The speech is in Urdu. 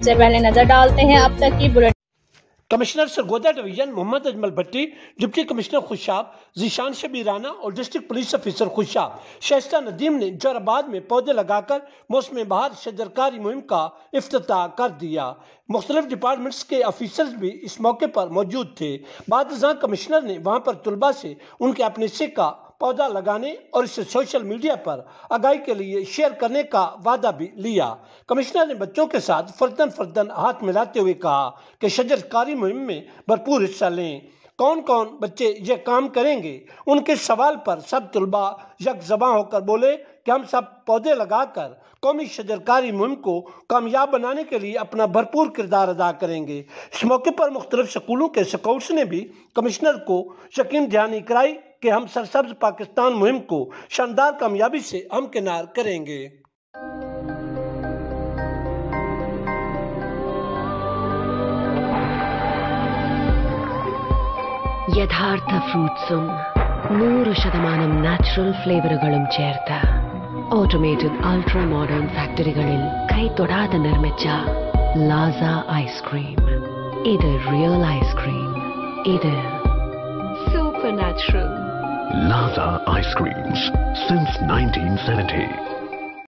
سے پہلے نظر ڈالتے ہیں اب تک کی بلٹ. کمشنر سرگودھا ڈویژن محمد اجمل بھٹی، ڈپٹی کمشنر خوشاب، ذیشان شبیرانہ اور ڈسٹرکٹ پولیس افیسر خوشاب شائستہ ندیم نے جوہرآباد میں پودے لگا کر موسم بہار شجرکاری مہم کا افتتاح کر دیا. مختلف ڈپارٹمنٹس کے افیسرز بھی اس موقع پر موجود تھے. بعد ازاں کمشنر نے وہاں پر طلباء سے ان کے اپنے حصے کا پودا لگانے اور اسے سوشل میڈیا پر آگاہی کے لیے شیئر کرنے کا وعدہ بھی لیا. کمشنر نے بچوں کے ساتھ فرداً ہاتھ ملاتے ہوئے کہا کہ شجرکاری مہم میں بھرپور حصہ لیں. کون کون بچے یہ کام کریں گے؟ ان کے سوال پر سب طلباء یک زباں ہو کر بولے کہ ہم سب پودے لگا کر قومی شجرکاری مہم کو کامیاب بنانے کے لیے اپنا بھرپور کردار ادا کریں گے. اس موقع پر مختلف سکولوں کے اسکاؤٹس نے بھی کمشنر کو یقین دہانی کرائی کہ ہم سرسبز پاکستان مہم کو شاندار کامیابی سے ہمکنار کریں گے. യഥാർത്ഥ ഫ്രൂട്ട്സും 100% നാച്ചുറൽ ഫ്ലേവറുകളും ചേർത്ത് ഓട്ടോമേറ്റഡ് അൾട്രാ മോഡേൺ ഫാക്ടറികളിൽ കൈതൊടാതെ നിർമ്മിച്ച ലാസ ഐസ്ക്രീം. ഇത് റിയൽ ഐസ്ക്രീം. ഇത് super natural. Laza Ice Creams since 1970.